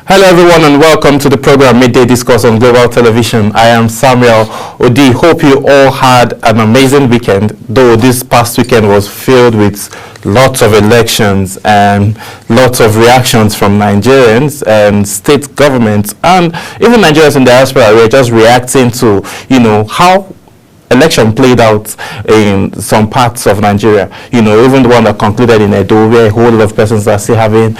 Hello everyone and welcome to the program Midday Discourse on Global Television. I am Samuel Odi. Hope you all had an amazing weekend, though this past weekend was filled with lots of elections and lots of reactions from Nigerians and state governments and even Nigerians in diaspora. We're just reacting to, how election played out in some parts of Nigeria, even the one that concluded in Edo, where a whole lot of persons are still having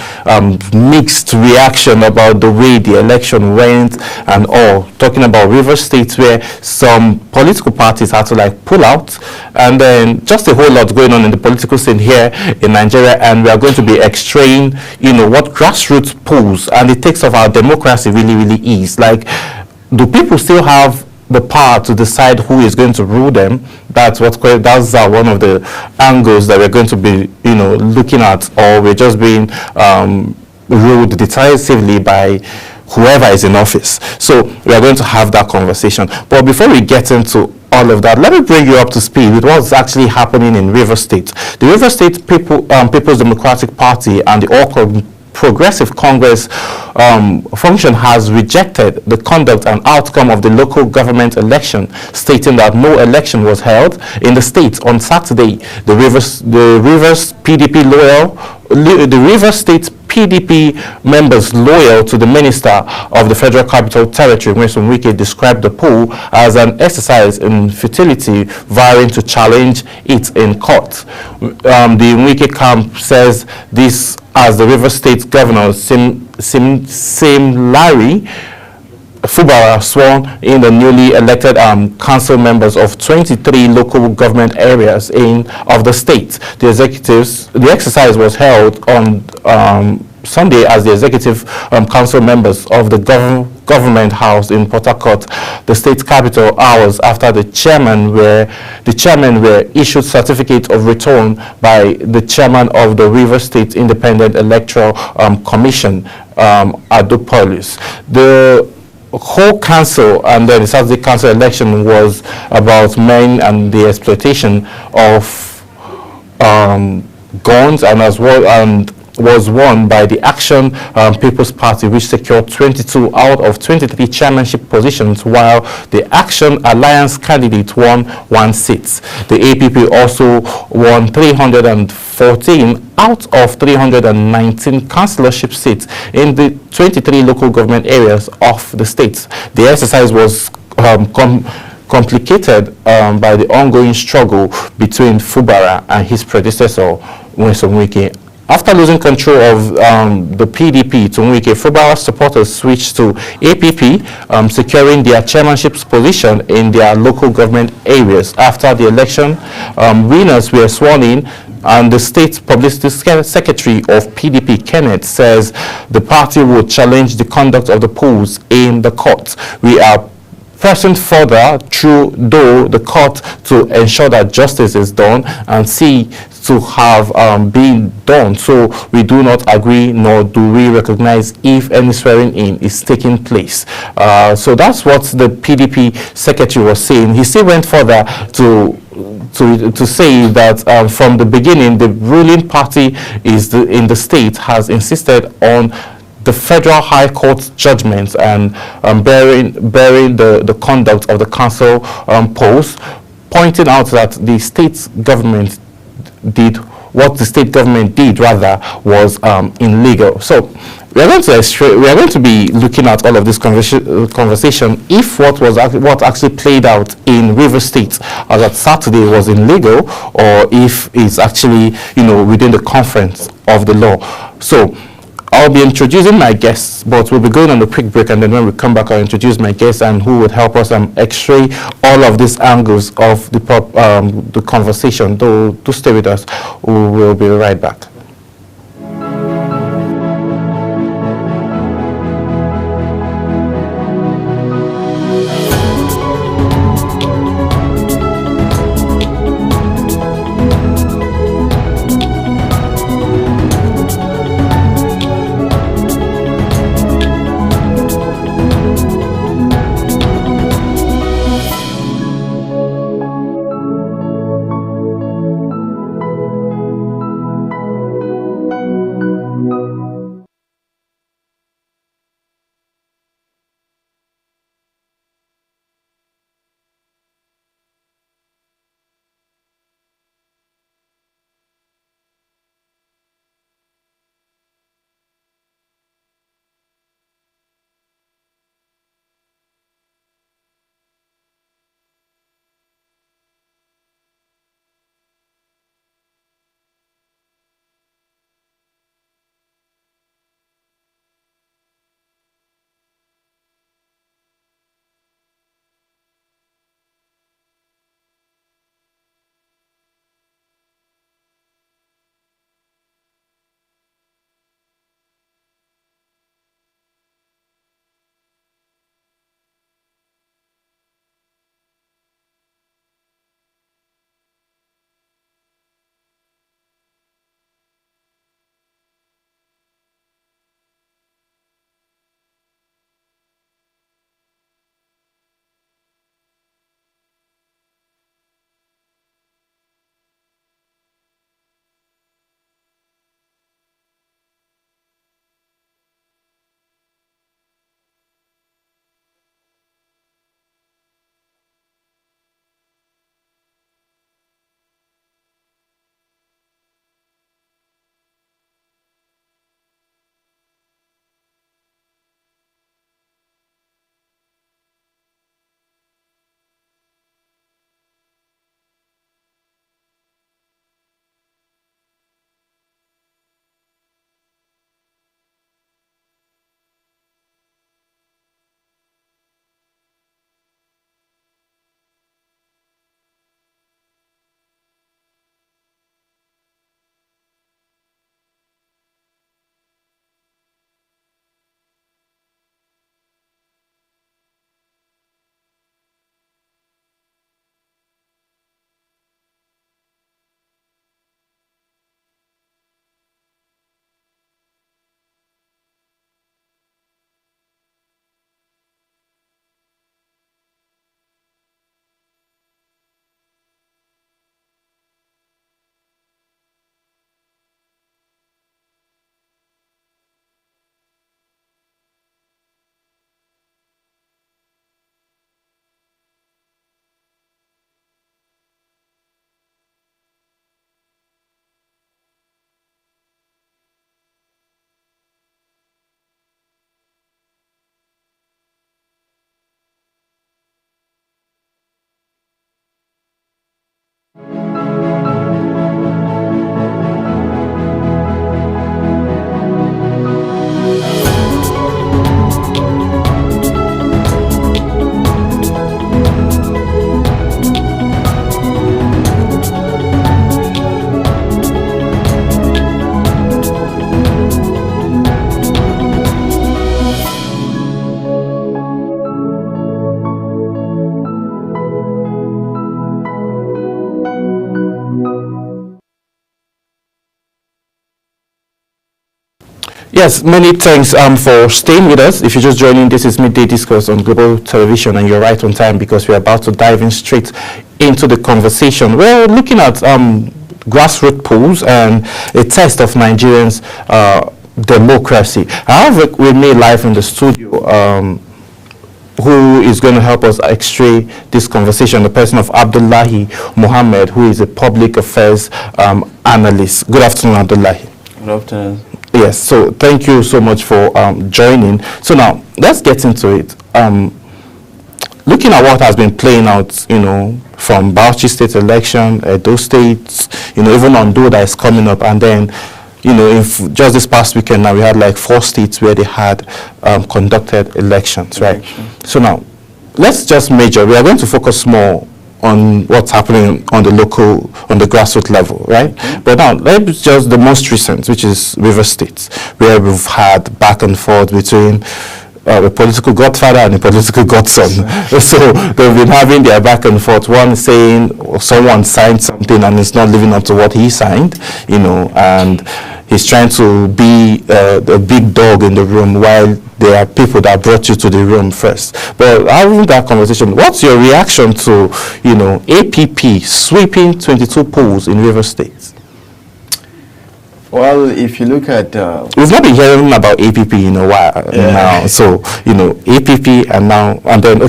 mixed reaction about the way the election went and all. Talking about Rivers State, where some political parties had to pull out, and then just a whole lot going on in the political scene here in Nigeria, and we are going to be extraying, what grassroots polls and the takes of our democracy really is. Do people still have the power to decide who is going to rule them? That's one of the angles that we're going to be, looking at, or we're just being ruled decisively by whoever is in office. So we are going to have that conversation. But before we get into all of that, let me bring you up to speed with what's actually happening in Rivers State. The Rivers State People's Democratic Party and the All Progressive Congress function has rejected the conduct and outcome of the local government election, stating that no election was held in the state on Saturday. The Rivers State PDP members loyal to the Minister of the Federal Capital Territory, Nyesom Wike, described the poll as an exercise in futility, vowing to challenge it in court. The Wike camp says this as the Rivers State Governor Sim Larry Fubara sworn in the newly elected council members of 23 local government areas of the state. The exercise was held on Sunday as the executive council members of the government house in Port Harcourt, the state capital, hours after the chairman were issued certificate of return by the chairman of the Rivers State Independent Electoral Commission, Adopolis. The whole council and then the Saturday council election was about men and the exploitation of guns, and as well, and was won by the Action People's Party, which secured 22 out of 23 chairmanship positions, while the Action Alliance candidate won 1 seat. The APP also won 314 out of 319 councillorship seats in the 23 local government areas of the state. The exercise was complicated by the ongoing struggle between Fubara and his predecessor, Nyesom Wike. After losing control of the PDP to Wike, Fubara's supporters switched to APP, securing their chairmanship position in their local government areas. After the election, winners were sworn in, and the state publicity secretary of PDP, Kenneth, says the party will challenge the conduct of the polls in the court. We are pressing further through the court to ensure that justice is done and see to have been done. So we do not agree, nor do we recognize if any swearing in is taking place. So that's what the PDP secretary was saying. He still went further to say that from the beginning, the ruling party in the state has insisted on the Federal High Court judgments and bearing the conduct of the council polls, pointing out that the state government was illegal. So we are going to be looking at all of this conversation if what actually played out in Rivers State as at Saturday was illegal, or if it's actually within the confines of the law. So I'll be introducing my guests, but we'll be going on a quick break, and then when we come back, I'll introduce my guests and who would help us x-ray all of these angles of the conversation. Do stay with us. We will be right back. Yes, many thanks for staying with us. If you're just joining, this is Midday Discourse on Global Television, and you're right on time because we're about to dive in straight into the conversation. We're looking at grassroots polls and a test of Nigerians' democracy. I have with me live in the studio who is going to help us x-ray this conversation, the person of Abdullahi Mohammed, who is a public affairs analyst. Good afternoon, Abdullahi. Good afternoon. Yes, so thank you so much for joining. So now, let's get into it. Looking at what has been playing out, from Bauchi State election, Edo State, even Ondo that is coming up, and then, if just this past weekend now we had like 4 states where they had conducted elections, right? So now, let's just major. We are going to focus more on what's happening on the grassroots level, right? But now, let's just the most recent, which is River State, where we've had back and forth between a political godfather and a political godson. So they've been having their back and forth, one saying someone signed something and it's not living up to what he signed, and he's trying to be the big dog in the room while there are people that brought you to the room first. But having that conversation, what's your reaction to, APP sweeping 22 polls in River State? Well, if you look at... We've not been hearing about APP in a while now. So, APP and then,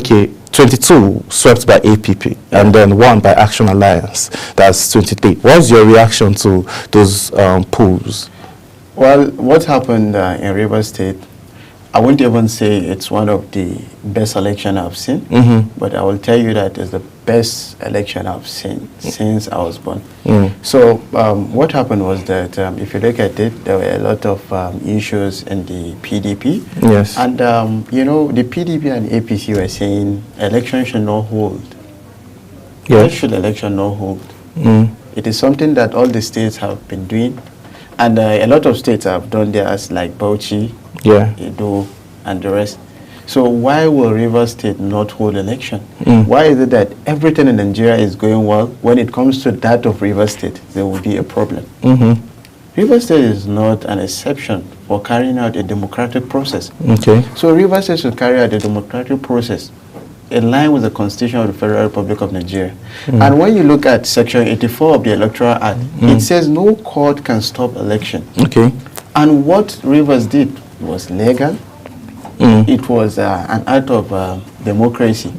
22 swept by APP and then 1 by Action Alliance. That's 23. What's your reaction to those polls? Well, what happened in River State, I wouldn't even say it's one of the best elections I've seen, but I will tell you that it's the best election I've seen since I was born. So what happened was that if you look at it, there were a lot of issues in the PDP. Yes. And, the PDP and APC were saying election should not hold. Why should election not hold? It is something that all the states have been doing. And a lot of states have done theirs, like Bauchi, Edo, and the rest. So why will River State not hold election? Why is it that everything in Nigeria is going well? When it comes to that of River State, there will be a problem. River State is not an exception for carrying out a democratic process. So River State should carry out a democratic process in line with the Constitution of the Federal Republic of Nigeria. And when you look at Section 84 of the Electoral Act, it says no court can stop election. And what Rivers did was legal. It was an act of democracy,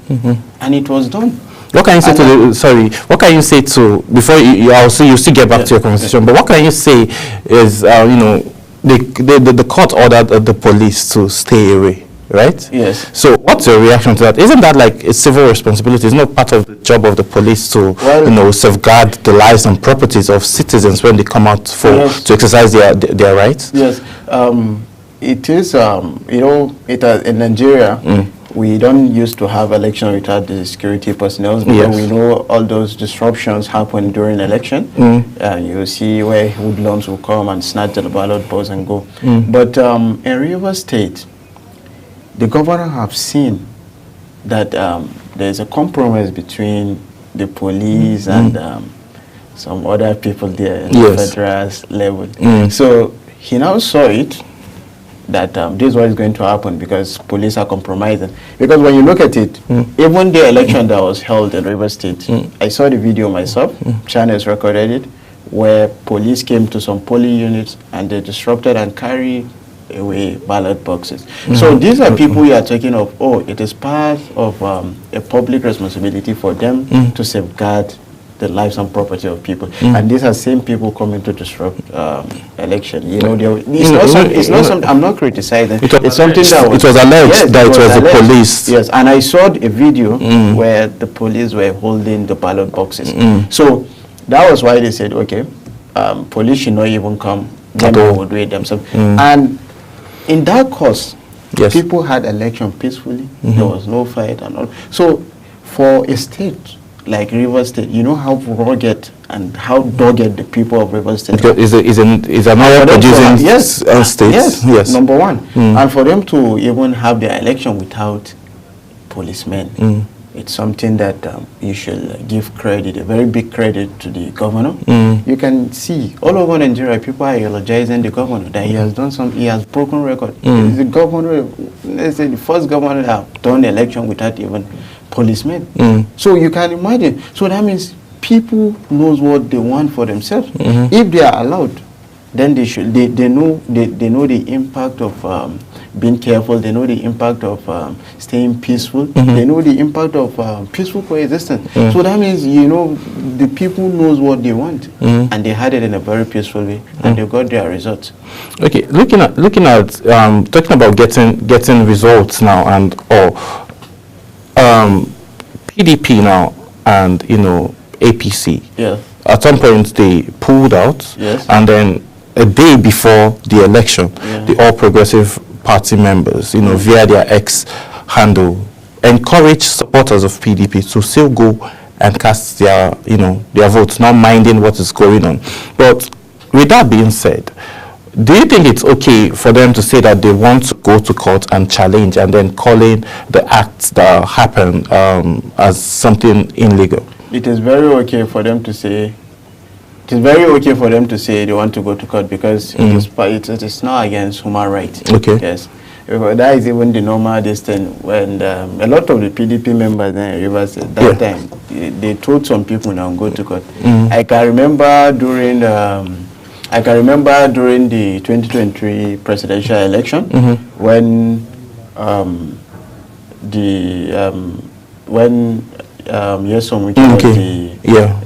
and it was done. What can you say what can you say to, before you still get back to your conversation, but what can you say is, the court ordered the police to stay away, right? Yes. So what's your reaction to that? Isn't that like a civil responsibility? It's not part of the job of the police to, safeguard the lives and properties of citizens when they come out to exercise their rights? Yes. It is, in Nigeria, we don't used to have election without the security personnel, because we know all those disruptions happen during election. You see where hoodlums will come and snatch the ballot box and go. But in River State, the governor have seen that there's a compromise between the police and some other people there at the federal level. So he now saw it, that this is what is going to happen because police are compromising. Because when you look at it, even the election that was held in River State, I saw the video myself, channels recorded it, where police came to some polling units and they disrupted and carried away ballot boxes. So these are people you are talking of, it is part of a public responsibility for them to safeguard the lives and property of people. And these are same people coming to disrupt election. It's not something, I'm not criticizing. It's something that was... It was alleged that it was the police. Yes, and I saw a video where the police were holding the ballot boxes. So that was why they said, okay, police should not even come. They would do it themselves. And in that cause, people had election peacefully. There was no fight and all. So for a state like River State, you know how rugged and how dogged the people of River State are. Is an oil producing state? Yes, number one. And for them to even have their election without policemen, it's something that you should give credit, a very big credit to the governor. You can see all over Nigeria, people are eulogizing the governor that he has done he has broken record. He's the governor, let's say the first governor that have done election without even policemen. So you can imagine. So that means people knows what they want for themselves. If they are allowed, then they should. They know the impact of being careful. They know the impact of staying peaceful. They know the impact of peaceful coexistence. So that means, you know, the people knows what they want, and they had it in a very peaceful way, and they got their results. Okay, looking at talking about getting results now and all. PDP now and, you know, APC. Yeah. At some point they pulled out. Yes. And then a day before the election, the All Progressive Party members, you know, via their X handle, encouraged supporters of PDP to still go and cast their, you know, their votes, not minding what is going on. But with that being said, do you think it's okay for them to say that they want to go to court and challenge and then calling the acts that happen as something illegal? It is very okay for them to say. It is very okay for them to say they want to go to court because it is not against human rights. Okay. Yes. That is even the normal distance when a lot of the PDP members in Rivers at that time they told some people now go to court. I can remember during the 2023 presidential election when Yesom was the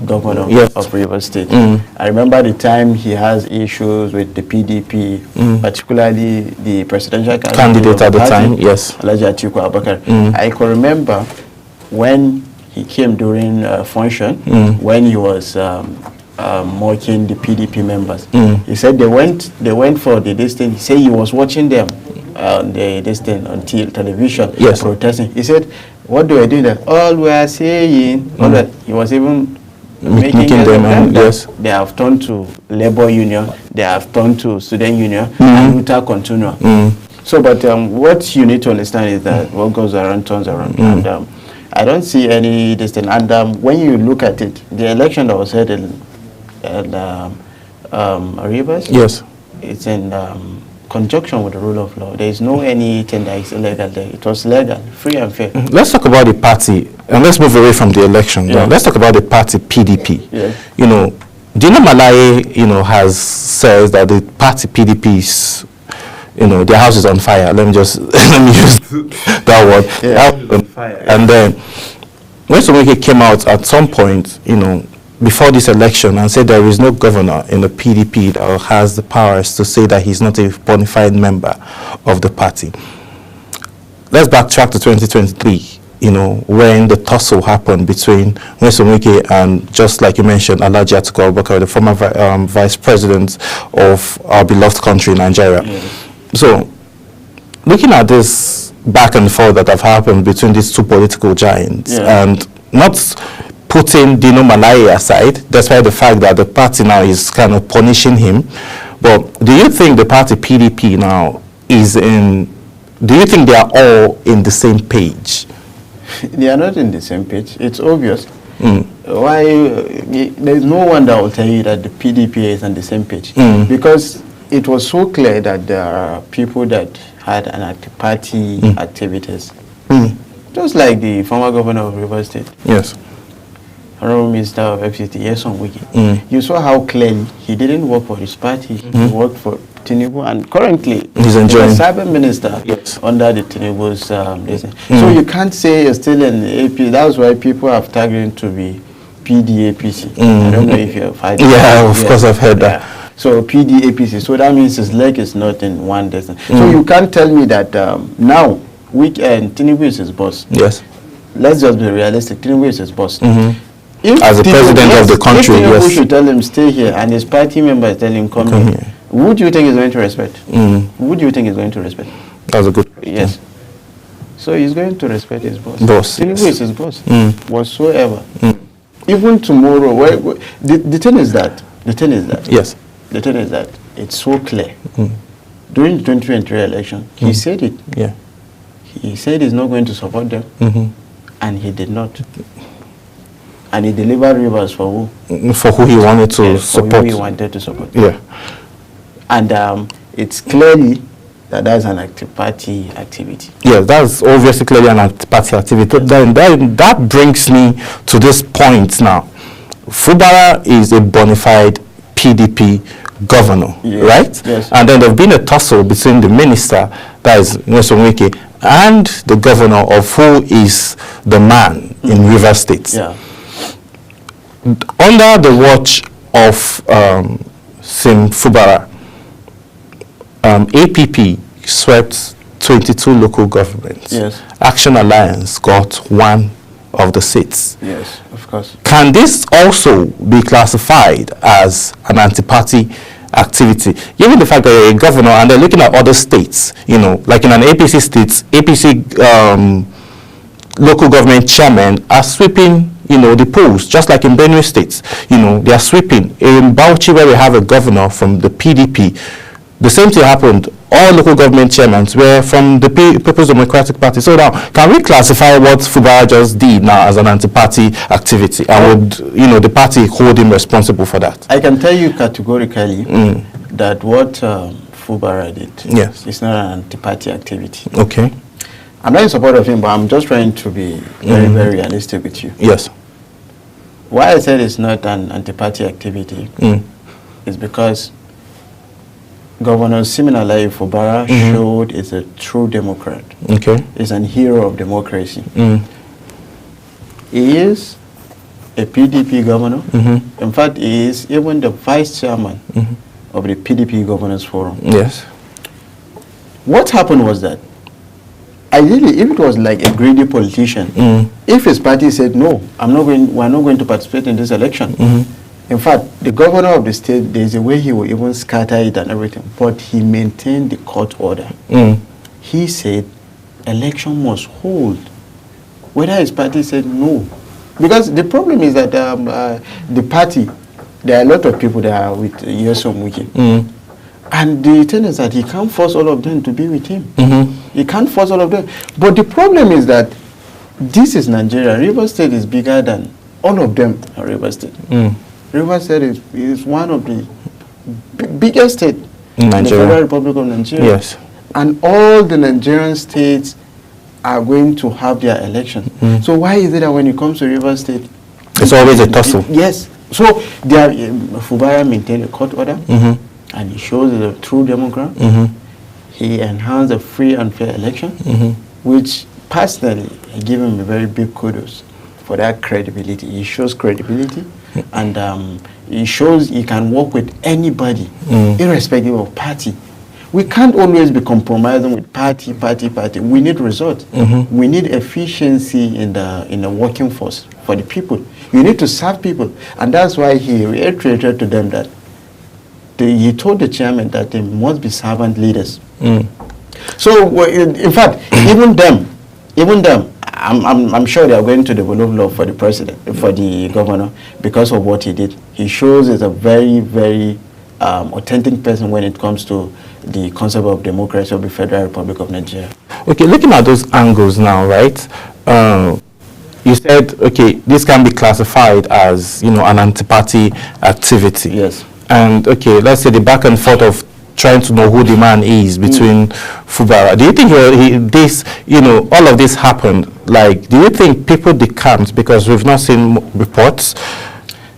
governor of Rivers State. I remember the time he has issues with the PDP, particularly the presidential candidate at the time, Alhaji Atiku Abubakar. I can remember when he came during a function when he was mocking the PDP members. He said they went for the distance. He said he was watching them on the distance on television protesting. He said, what do I do that? All we are saying, that he was even making them they have turned to labor union, they have turned to student union, and Luther continua. So, but what you need to understand is that what goes around turns around. And I don't see any distance. And when you look at it, the election that was held in Rivers, it's in conjunction with the rule of law. There is no anything that is illegal there. It was legal, free and fair. Let's talk about the party, and let's move away from the election. Let's talk about the party PDP. You know, Dino Malaye, you know, has said that the party PDP is, you know, their house is on fire. Let me use that word. On fire. And then when Someke came out at some point, you know, before this election and said there is no governor in the PDP that has the powers to say that he's not a bona fide member of the party. Let's backtrack to 2023, you know, when the tussle happened between Someke and, just like you mentioned, Alhaji Atiku Abubakar, the former vice president of our beloved country, Nigeria. So, looking at this back and forth that have happened between these two political giants, and not putting Dino Malaye aside, despite the fact that the party now is kind of punishing him. But do you think the party PDP now is do you think they are all in the same page? They are not in the same page. It's obvious. Why? There is no one that will tell you that the PDP is on the same page. Because it was so clear that there are people that had anti-party activities. Just like the former governor of Rivers State. Yes. Honorable Minister of FCT, Yesom Wike. You saw how clearly he didn't work for his party. He worked for Tinubu, and currently he's enjoying the cyber minister under the Tinubu's So you can't say you're still in the AP. That's why people have tagged him to be PDAPC. I don't know if you've heard that. Of course I've heard that. So PDAPC. So that means his leg is not in one distance. So you can't tell me that now Tinubu is his boss. Yes. Let's just be realistic. Tinubu is his boss. As the president of the country, if Tinubu should tell him stay here, and his party members tell him come here, who do you think is going to respect? Who do you think is going to respect? That's a good. Yes. So he's going to respect his boss. Tinubu is his boss, whatsoever. Even tomorrow, the thing is that. Yes. The thing is that it's so clear. During the 2023 election, he said it. Yeah. He said he's not going to support them. and he did not. And he delivered Rivers for who? For who he wanted to support. For who he wanted to support. Yeah. And it's clearly that's an anti-party activity. Yeah, that's obviously clearly an anti-party activity. Then that brings me to this point now. Fubara is a bona fide PDP governor, right? Yes. And then there's been a tussle between the minister, that is Nwesonwike, and the governor of who is the man in Rivers State. Yeah. Under the watch of Sim Fubara, APP swept 22 local governments. Yes. Action Alliance got one of the seats. Yes, of course. Can this also be classified as an anti-party activity, given the fact that you're a governor and they're looking at other states, like in an APC state, APC local government chairmen are sweeping, the polls, just like in Benue State, they are sweeping. In Bauchi, where we have a governor from the PDP, the same thing happened. All local government chairmen were from the People's Democratic Party. So now, can we classify what Fubara just did now as an anti-party activity? And would, the party hold him responsible for that? I can tell you categorically that what Fubara did is not an anti-party activity. Okay. I'm not in support of him, but I'm just trying to be very, very realistic with you. Yes. Why I said it's not an anti-party activity is because Governor Siminalayi Fubara showed is a true Democrat. Okay. He's an hero of democracy. He is a PDP governor. In fact, he is even the vice chairman of the PDP Governors Forum. Yes. What happened was that, ideally, if it was like a greedy politician, if his party said, no, we're not going to participate in this election, in fact, the governor of the state, there's a way he will even scatter it and everything, but he maintained the court order. He said, election must hold, whether his party said no. Because the problem is that the party, there are a lot of people that are with Nwesonwike. And the thing is that he can't force all of them to be with him. He can't force all of them. But the problem is that this is Nigeria. Rivers State is bigger than all of them are Rivers State. Rivers State is one of the biggest states in the Federal Republic of Nigeria. Yes. And all the Nigerian states are going to have their election. So why is it that when it comes to Rivers State, it's always a tussle? Yes. So Fubara maintained a court order. And he shows a true Democrat. He enhanced a free and fair election, which personally, I give him a very big kudos for that credibility. He shows credibility, and he shows he can work with anybody, irrespective of party. We can't always be compromising with party. We need results. We need efficiency in the working force for the people. You need to serve people, and that's why he reiterated to them that he told the chairman that they must be servant leaders. So, in fact, even them, I'm sure they are going to develop law for the president, for the governor, because of what he did. He shows as a very, very authentic person when it comes to the concept of democracy of the Federal Republic of Nigeria. Okay, looking at those angles now, right? You said, okay, this can be classified as, an anti-party activity. Yes. And okay, let's say the back and forth of trying to know who the man is between Fubara. Do you think all of this happened? Like, do you think people decamped, because we've not seen reports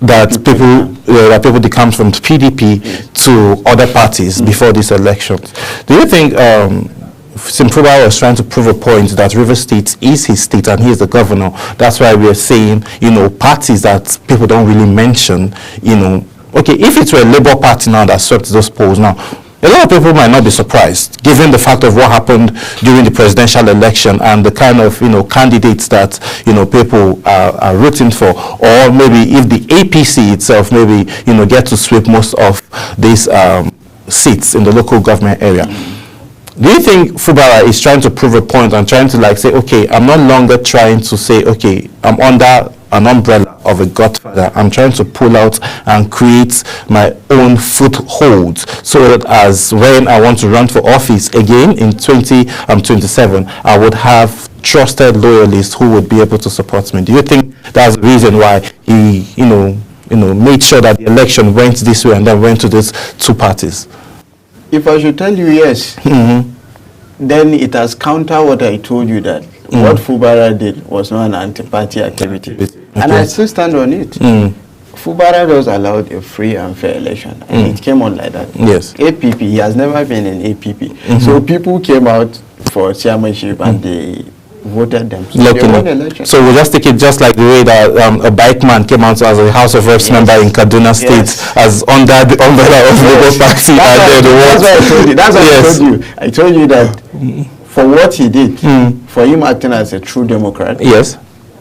that people decamped from PDP to other parties before these elections? Do you think Sim Fubara was trying to prove a point that Rivers State is his state and he is the governor? That's why we are saying, parties that people don't really mention, okay, if it were a Labour Party now that swept those polls now, a lot of people might not be surprised, given the fact of what happened during the presidential election and the kind of, candidates that, people are rooting for. Or maybe if the APC itself maybe, get to sweep most of these seats in the local government area. Do you think Fubara is trying to prove a point and trying to say, okay, I'm no longer trying to say, okay, I'm under an umbrella of a godfather. I'm trying to pull out and create my own foothold so that as when I want to run for office again in 2027, I would have trusted loyalists who would be able to support me. Do you think that's the reason why he, made sure that the election went this way and then went to these two parties? If I should tell you yes, then it has counter what I told you that what Fubara did was not an anti-party activity. And I still stand on it. Fubara just allowed a free and fair election, and it came on like that. Yes. APP, he has never been in APP. So people came out for chairmanship and they voted them. So they won the election. So we'll just take it just like the way that a bike man came out as a House of Reps member in Kaduna State as under the umbrella of Labour Party. That's why I told you. That's why I told you. I told you that for what he did, for him acting as a true Democrat,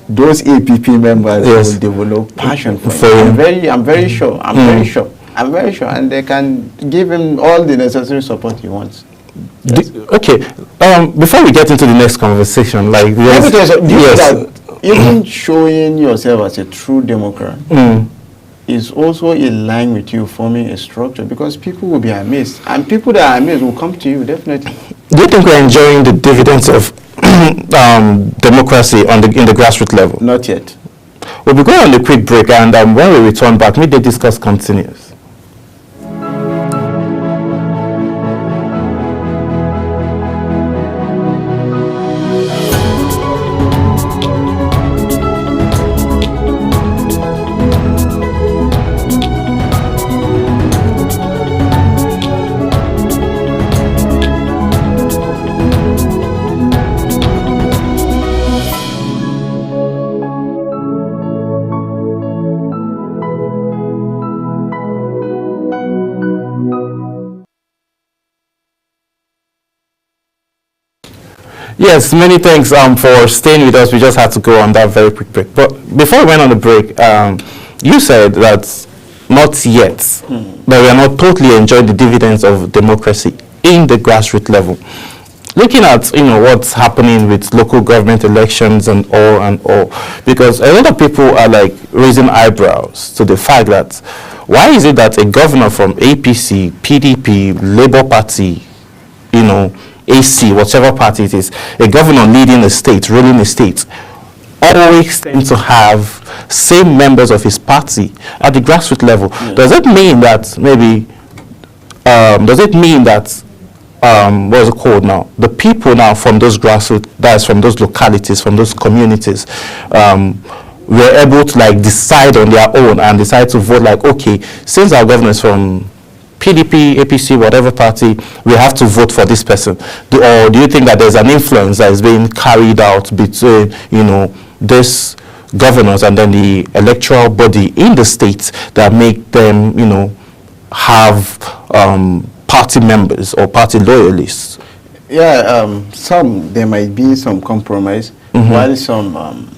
those APP members will develop passion for him. I'm very sure, and they can give him all the necessary support he wants. Yes. Before we get into the next conversation, even showing yourself as a true Democrat is also in line with you forming a structure, because people will be amazed, and people that are amazed will come to you definitely. Do you think we're enjoying the dividends of democracy in the grassroots level? Not yet. We'll be going on a quick break, and when we return back, Midday Discourse continues. Yes, many thanks for staying with us. We just had to go on that very quick break. But before we went on the break, you said that not yet, that we are not totally enjoying the dividends of democracy in the grassroots level. Looking at what's happening with local government elections and all, because a lot of people are like raising eyebrows to the fact that why is it that a governor from APC, PDP, Labour Party, AC, whatever party it is, a governor leading a state, ruling a state, always tend to have same members of his party at the grassroots level? Does it mean that maybe, what is it called now? The people now from those grassroots, that's from those localities, from those communities, were able to decide on their own and decide to vote okay, since our governor is from PDP, APC, whatever party, we have to vote for this person? Or do you think that there's an influence that is being carried out between, this governors and then the electoral body in the states that make them, have party members or party loyalists? There might be some compromise, while some,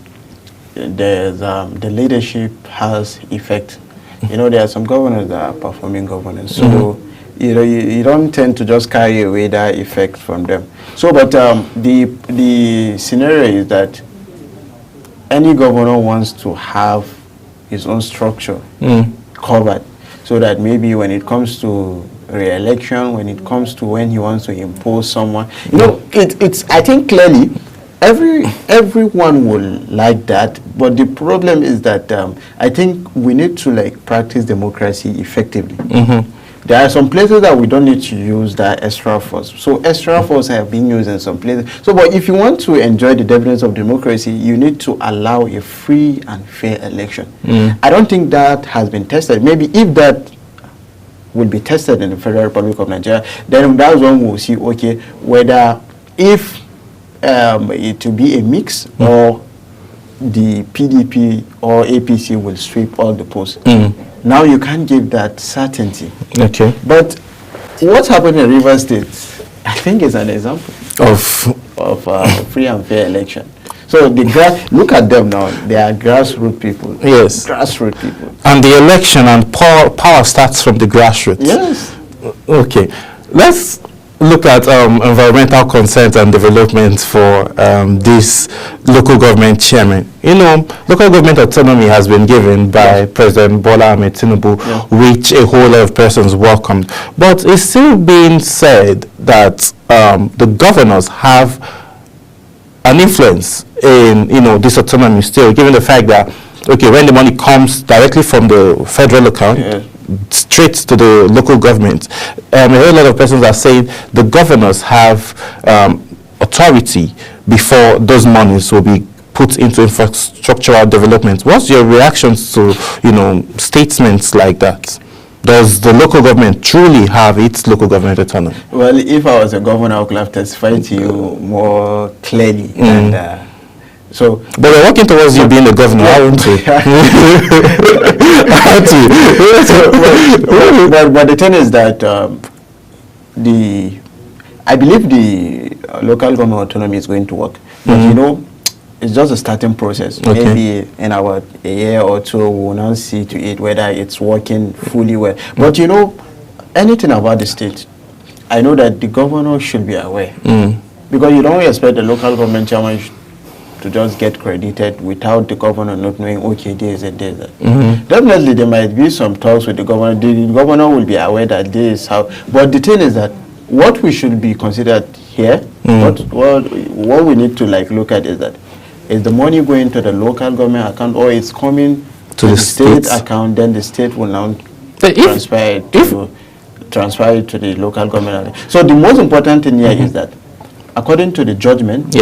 the leadership has effect. There are some governors that are performing governance, so you don't tend to just carry away that effect from them. So, but the scenario is that any governor wants to have his own structure covered, so that maybe when it comes to re-election, when it comes to when he wants to impose someone, it's I think clearly everyone will like that, but the problem is that I think we need to practice democracy effectively. There are some places that we don't need to use that extra force. So extra force have been used in some places. So, but if you want to enjoy the dividends of democracy, you need to allow a free and fair election. I don't think that has been tested. Maybe if that will be tested in the Federal Republic of Nigeria, then that's when we'll see, okay, whether if it will be a mix or the PDP or APC will sweep all the posts. Now you can't give that certainty. Okay. But what's happened in Rivers State, I think, is an example of free and fair election. So look at them now. They are grassroots people. Yes. Grassroots people. And the election and power starts from the grassroots. Yes. Okay. Let's look at environmental concerns and development for this local government chairman. You know, local government autonomy has been given by President Bola Ahmed Tinubu, which a whole lot of persons welcomed. But it's still being said that the governors have an influence in, you know, this autonomy still, given the fact that, okay, when the money comes directly from the federal account, straight to the local government, a whole lot of persons are saying the governors have authority before those monies will be put into infrastructural development. What's your reactions to, you know, statements like that? Does the local government truly have its local government autonomy? Well, if I was a governor, I could have testified to you more clearly. And, so, but we're working towards you being the governor, aren't we? But the thing is that I believe the local government autonomy is going to work. But you know, it's just a starting process. Maybe in a year or two, we will now see to it whether it's working fully well. But you know, anything about the state, I know that the governor should be aware. Because you don't expect the local government chairman to just get credited without the governor not knowing, okay, there's a day that. Definitely, there might be some talks with the governor. The governor will be aware that this is how. But the thing is that what we should be considered here, what we need to like look at is that, is the money going to the local government account or it's coming to the state account, then the state will now transfer it to the local government. So the most important thing here is that, according to the judgment,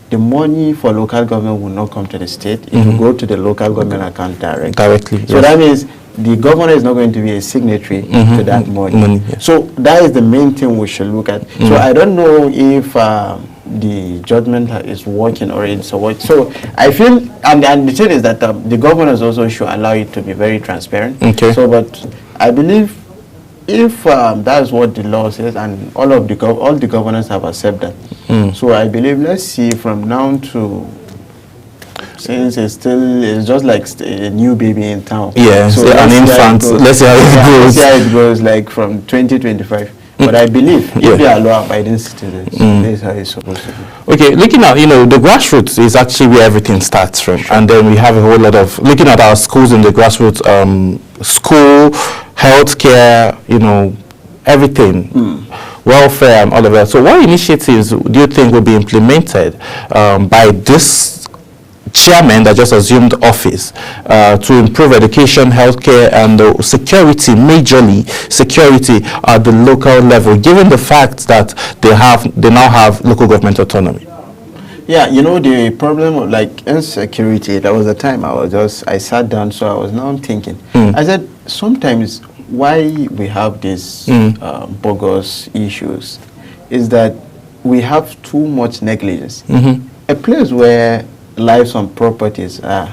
the money for local government will not come to the state. It will go to the local government account directly. So that means the governor is not going to be a signatory to that money. So that is the main thing we should look at. So I don't know if the judgment is working or it's working. So I feel, and the thing is that the governors also should allow it to be very transparent. So, but I believe if that is what the law says, and all the governors have accepted that. So I believe, let's see from now to, since it's just like a new baby in town. So an infant. Let's see how it goes. Let's see how it goes, like from 2025. But I believe if they are law-abiding citizens, this is how it's supposed to be. Okay, looking at, you know, the grassroots is actually where everything starts from. And then we have a whole lot of, looking at our schools in the grassroots, school, healthcare, you know, everything, welfare and all of that. So what initiatives do you think will be implemented by this chairman that just assumed office to improve education, healthcare, and security, majorly security at the local level, given the fact that they now have local government autonomy? Yeah, you know, the problem of like insecurity, there was a time I sat down, so I was now thinking. I said, sometimes why we have these bogus issues is that we have too much negligence. A place where lives on properties are,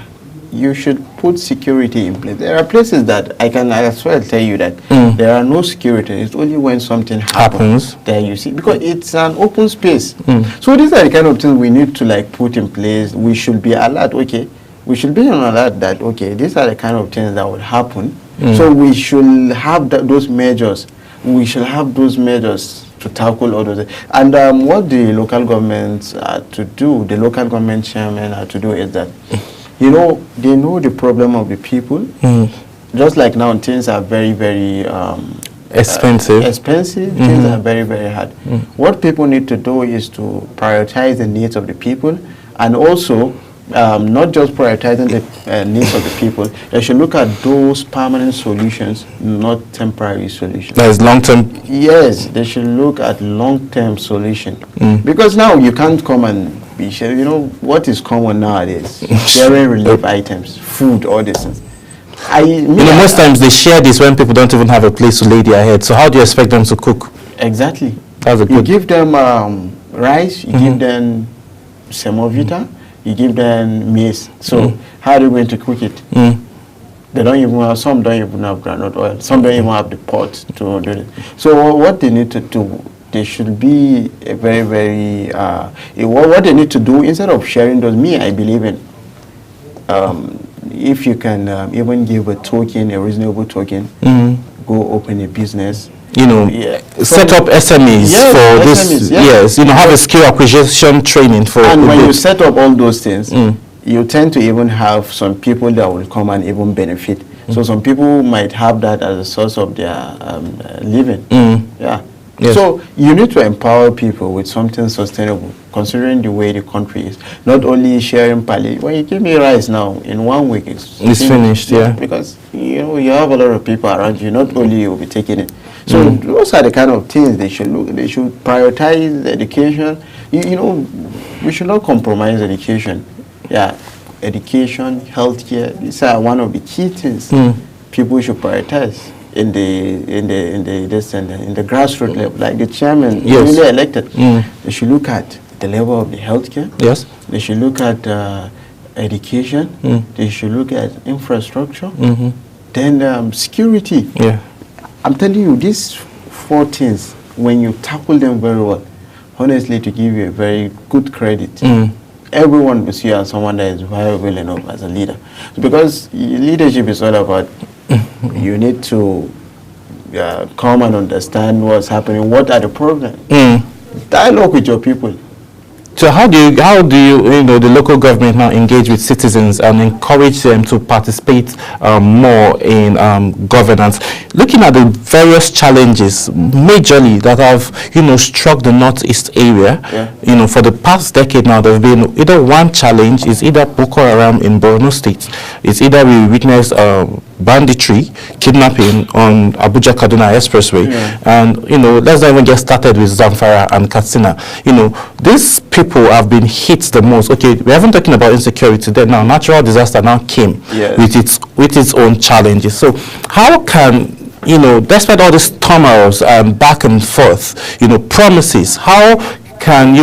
you should put security in place. There are places that I can as well tell you that there are no security. It's only when something happens that you see, because it's an open space. So these are the kind of things we need to like put in place. We should be alert. Okay, we should be on alert that, okay, these are the kind of things that would happen. So we should have those measures. We should have those measures to tackle all those. And what the local governments are to do, the local government chairmen are to do is that, you know, they know the problem of the people. Just like now, things are very, very expensive. Things are very, very hard. What people need to do is to prioritize the needs of the people, and also not just prioritizing the needs of the people. They should look at those permanent solutions, not temporary solutions. That is long-term? Yes, they should look at long-term solution. Because now you can't come and be sharing, you know, what is common nowadays? Sharing relief items, food, all this. Most times they share this when people don't even have a place to lay their head. So how do you expect them to cook? Exactly. That's a good. You give them rice, you give them semovita, you give them maize. So how are they going to cook it? They don't even have, some don't even have groundnut oil. Some don't even have the pot to do it. So what they need to do, they should be a very, very, what they need to do, instead of sharing those, I believe in, if you can even give a token, a reasonable token, go open a business. Set up SMEs for this. Yes, have a skill acquisition training for. And when you set up all those things, you tend to even have some people that will come and even benefit. So some people might have that as a source of their living. Yeah. Yes. So you need to empower people with something sustainable, considering the way the country is. Not only sharing pallet. When you give me rice now, in 1 week it's finished. Yeah. Because you have a lot of people around you. Not only you'll be taking it. So those are the kind of things they should look. They should prioritize education. We should not compromise education. Yeah, education, healthcare. These are one of the key things people should prioritize in the grassroots level. Like the chairman, newly elected, they should look at the level of the healthcare. Yes. They should look at education. They should look at infrastructure. Then security. Yeah. I'm telling you, these 4 things, when you tackle them very well, honestly, to give you a very good credit, everyone will see you as someone that is viable enough as a leader. Because leadership is all about you need to come and understand what's happening, what are the problems. Dialogue with your people. So how do you the local government now engage with citizens and encourage them to participate more in governance? Looking at the various challenges majorly that have struck the northeast area, for the past decade now, there have been either one challenge is either Boko Haram in Borno State, it's either we witness banditry, kidnapping on Abuja-Kaduna Expressway, and let's not even get started with Zamfara and Katsina. These people have been hit the most. Okay, we haven't talking about insecurity there now. Natural disaster now came with its own challenges. So how can despite all these turmoils and back and forth, promises, how can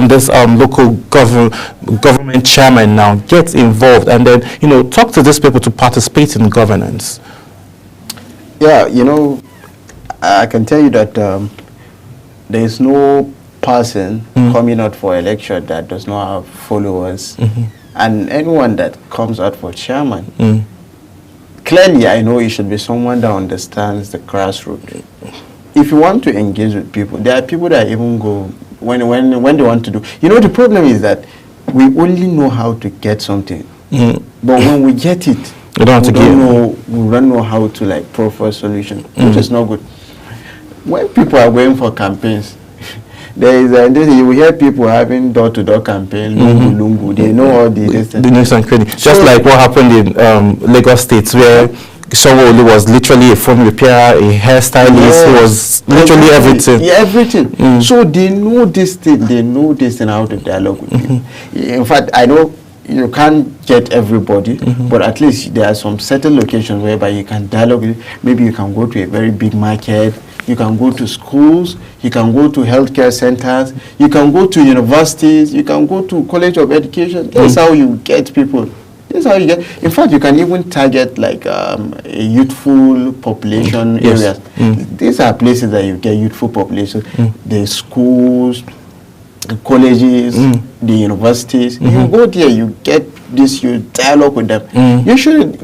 this local government chairman now get involved and then talk to these people to participate in governance? Yeah, I can tell you that there is no person coming out for election that does not have followers, and anyone that comes out for chairman, clearly I know it should be someone that understands the grassroots. If you want to engage with people, there are people that even go when they want to do. The problem is that we only know how to get something, but when we get it, we don't know how to proffer solution, which is not good. When people are going for campaigns, you will hear people having door-to-door campaign, lungu. They know all the news and credit. Just like what happened in Lagos State, where someone was literally a phone repairer, a hairstylist, he was literally everything. Yeah, everything. So they know this thing. They know this and how to dialogue with people. In fact, I know you can't get everybody, but at least there are some certain locations whereby you can dialogue with. Maybe you can go to a very big market. You can go to schools, you can go to healthcare centers, you can go to universities, you can go to college of education. That's how you get people. That's how you get. In fact, you can even target a youthful population areas. These are places that you get youthful population. The schools, the colleges, the universities. You go there, you get this, you dialogue with them. You should,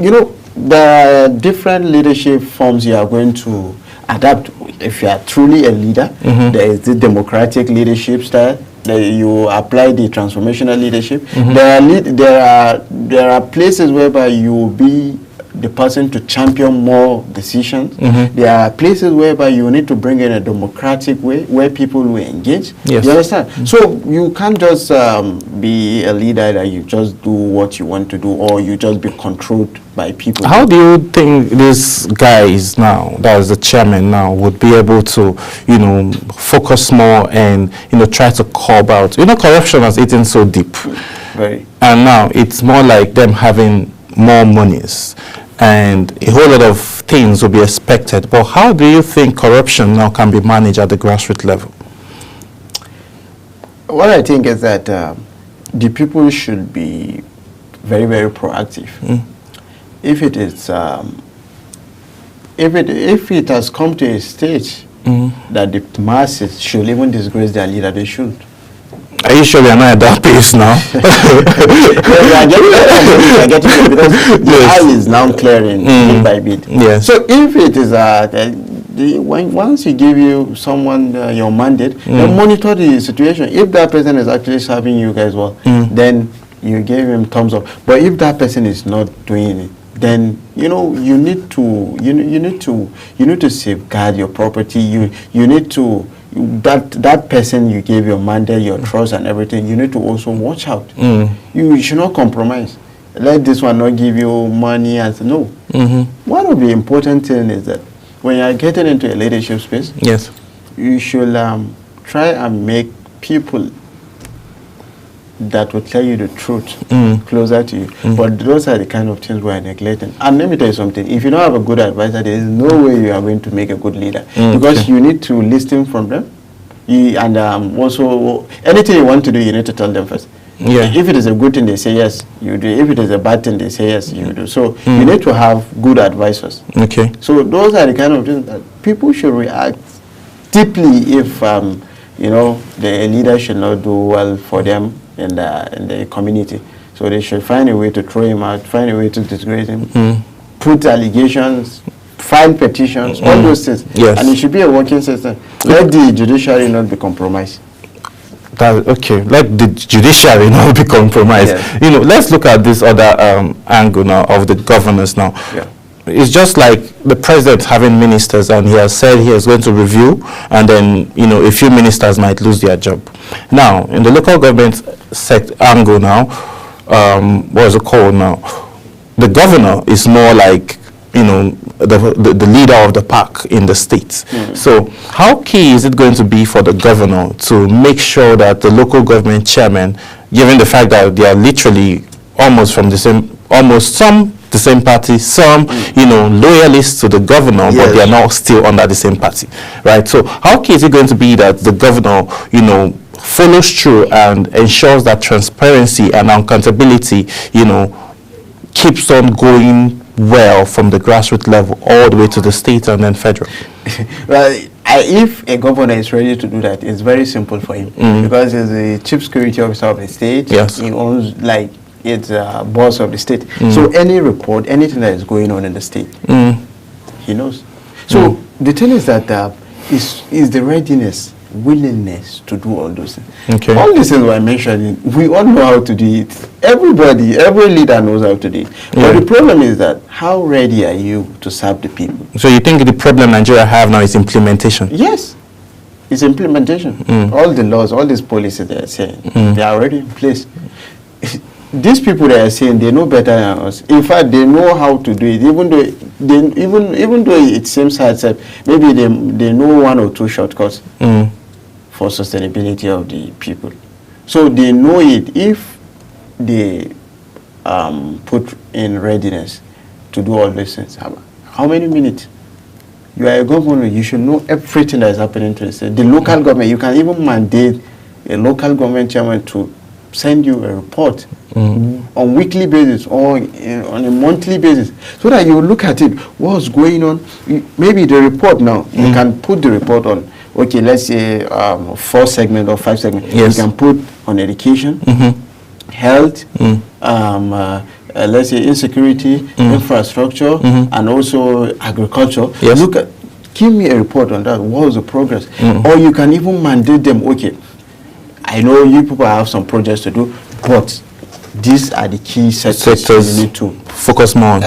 there are different leadership forms you are going to adapt. If you are truly a leader, there is the democratic leadership style. You apply the transformational leadership. There are places whereby you will be the person to champion more decisions. There are places whereby you need to bring in a democratic way where people will engage. Yes. You understand? So you can't just be a leader that you just do what you want to do, or you just be controlled by people. How do you think this guy is now, that is the chairman now, would be able to, focus more and, try to curb out? Corruption has eaten so deep. Very. And now it's more like them having more monies, and a whole lot of things will be expected. But how do you think corruption now can be managed at the grassroots level? What I think is that the people should be very, very proactive. If it is, if it has come to a stage that the masses should even disgrace their leader, they should. Are you sure we are not at that pace now? We are getting there because the eye is now clearing bit by bit. Yes. So if it is once you give you someone your mandate, then monitor the situation. If that person is actually serving you guys well, then you gave him thumbs up. But if that person is not doing it, then you need to safeguard your property. You need to that person you gave your mandate, your trust and everything, you need to also watch out. You should not compromise. Let this one not give you money and no. One of the important things is that when you are getting into a leadership space, yes, you should try and make people that will tell you the truth closer to you. But those are the kind of things we are neglecting. And let me tell you something. If you don't have a good advisor, there is no way you are going to make a good leader. Because you need to listen from them. And also, anything you want to do, you need to tell them first. Yeah. If it is a good thing, they say yes, you do. If it is a bad thing, they say yes, you do. So you need to have good advisors. Okay. So those are the kind of things that people should react deeply if, the leader should not do well for them in the community. So they should find a way to throw him out, find a way to disgrace him, put allegations, file petitions, all those things. Yes. And it should be a working system. Let the judiciary not be compromised. Okay, let the judiciary not be compromised. Yes. Let's look at this other angle now of the governors now. Yeah. It's just like the president having ministers, and he has said he is going to review, and then a few ministers might lose their job. Now, in the local government angle now, what is it called now? The governor is more like the leader of the pack in the state. So how key is it going to be for the governor to make sure that the local government chairman, given the fact that they are literally almost from the same party, some loyalists to the governor, but they are not still under the same party, right? So how key is it going to be that the governor follows through and ensures that transparency and accountability keeps on going well from the grassroots level all the way to the state and then federal? Well, if a governor is ready to do that, it's very simple for him because he's the chief security officer of the state. Yes. He owns, it's boss of the state. So any report, anything that is going on in the state, he knows. So the thing is that is the readiness, willingness to do all those things. Okay. All these things we're mentioning, we all know how to do it. Every leader knows how to do it. But the problem is that how ready are you to serve the people? So you think the problem Nigeria have now is implementation? Yes. It's implementation. All the laws, all these policies they are saying, they are already in place. These people they are saying they know better than us. In fact, they know how to do it. Even though it seems hard, maybe they know one or two shortcuts for sustainability of the people. So they know it if they put in readiness to do all these things. How many minutes? You are a governor, you should know everything that is happening to the state. The local government, you can even mandate a local government chairman to send you a report on weekly basis or on a monthly basis, so that you look at it, what's going on. Maybe the report now, you can put the report on, okay, let's say 4 segments or 5 segments. Yes. You can put on education, health, let's say insecurity, infrastructure, and also agriculture. Yes. Give me a report on that. What was the progress? Or you can even mandate them, okay, I know you people have some projects to do, but these are the key sectors you need to focus more on.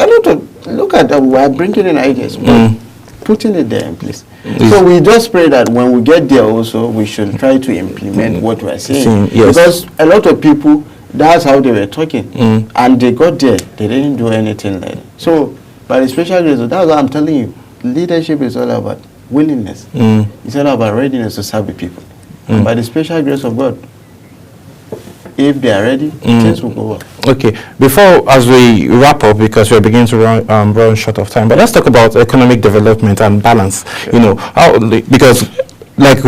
Look at that. We are bringing in ideas, but putting it there in place. So we just pray that when we get there also, we should try to implement what we are saying. Yes. Because a lot of people, that's how they were talking. And they got there, they didn't do anything like that. So, by the special grace, that's what I'm telling you. Leadership is all about willingness. It's all about readiness to serve the people. And by the special grace of God, if they are ready, things will go well. Okay, before, as we wrap up, because we're beginning to run short of time, but let's talk about economic development and balance. Sure. Because like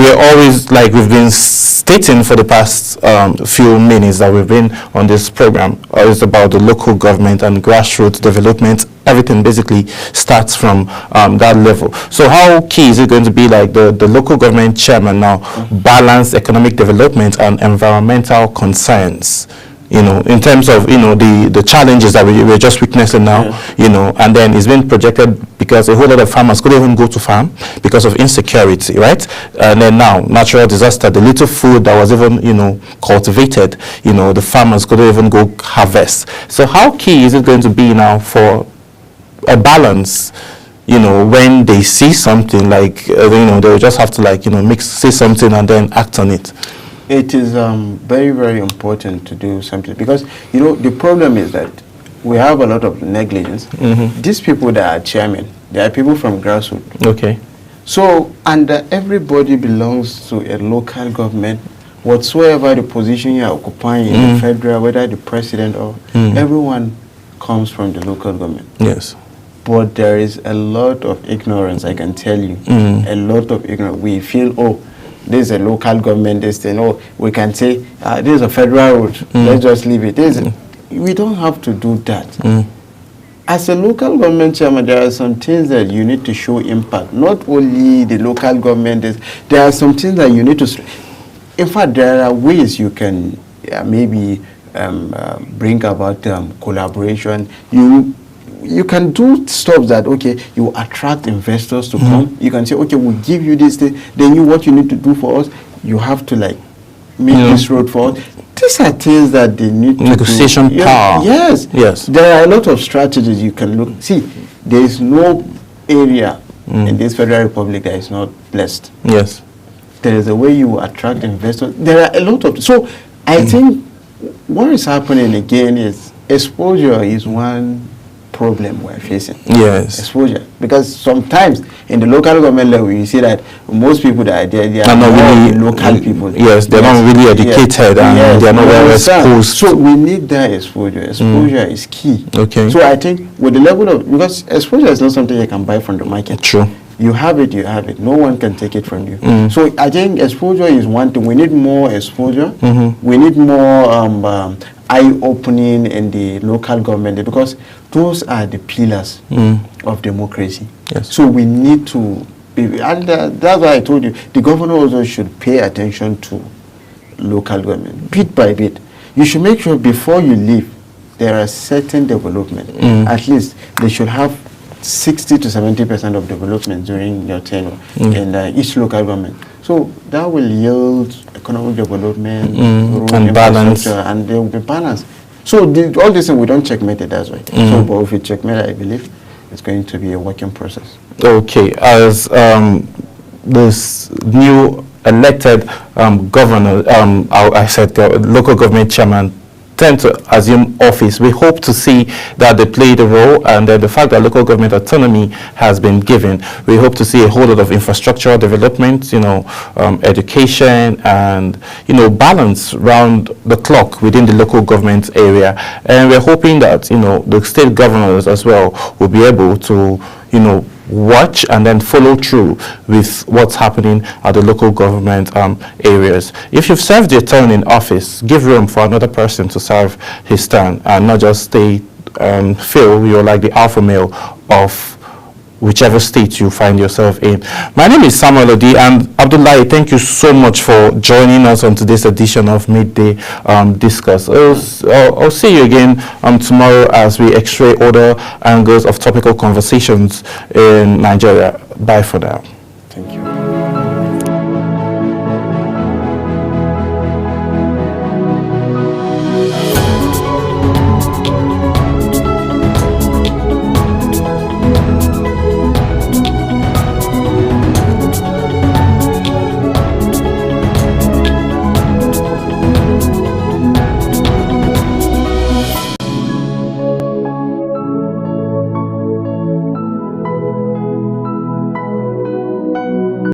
we've been stating for the past few minutes that we've been on this program, is about the local government and grassroots development. Everything basically starts from that level. So how key is it going to be, like the local government chairman now balance economic development and environmental concerns, you know, in terms of, you know, the challenges that we're just witnessing now, you know, and then it's been projected because a whole lot of farmers couldn't even go to farm because of insecurity, right? And then now, natural disaster, the little food that was even, you know, cultivated, you know, the farmers couldn't even go harvest. So how key is it going to be now for a balance, you know, when they see something like, you know, they'll just have to, like, you know, say something and then act on it? It is very, very important to do something because, you know, the problem is that we have a lot of negligence. These people that are chairmen, they are people from grassroots. Okay. So, and everybody belongs to a local government, whatsoever the position you are occupying in the federal, whether the president or everyone comes from the local government. Yes. But there is a lot of ignorance, I can tell you. A lot of ignorance. We feel, oh, this is a local government, this thing. Oh, we can say, this is a federal road, let's just leave it. We don't have to do that. As a local government chairman, there are some things that you need to show impact. Not only the local government, there are some things that you need to... In fact, there are ways you can maybe bring about collaboration. You can do stuff that, okay, you attract investors to come. You can say, okay, we'll give you this thing. Then what you need to do for us, you have to, like, make this road for us. These are things that they need to negotiation do. power. Yes. Yes. There are a lot of strategies you can look. See, there is no area in this Federal Republic that is not blessed. Yes. There is a way you attract investors. There are a lot of... So, I think what is happening again is exposure is one problem we're facing. Yes. Exposure. Because sometimes in the local government level, you see that most people that are there, they are not really local people. Yes, they're not really educated and they're not well exposed. So we need that exposure. Exposure is key. Okay. So I think with the level of, because exposure is not something you can buy from the market. True. You have it, you have it. No one can take it from you. So I think exposure is one thing. We need more exposure. We need more eye-opening in the local government because those are the pillars of democracy. Yes. So we need to, and that's why I told you, the governor also should pay attention to local government, bit by bit. You should make sure before you leave, there are certain development. At least they should have 60 to 70% of development during your tenure in each local government. So that will yield economic development, and balance, and they will be balanced. So all this thing we don't checkmate it, that's why. So, but if we checkmate it, I believe it's going to be a working process. Okay, as this new elected governor, I said local government chairman, tend to assume office, we hope to see that they play the role, and then the fact that local government autonomy has been given, we hope to see a whole lot of infrastructural development, you know, education, and, you know, balance round the clock within the local government area. And we're hoping that, you know, the state governors as well will be able to, you know, watch and then follow through with what's happening at the local government areas. If you've served your turn in office, give room for another person to serve his turn and not just stay feel you're like the alpha male of whichever state you find yourself in. My name is Samuel Odi, and Abdullahi, thank you so much for joining us on today's edition of Midday Discourse. I'll see you again tomorrow as we x-ray other angles of topical conversations in Nigeria. Bye for now. Thank you.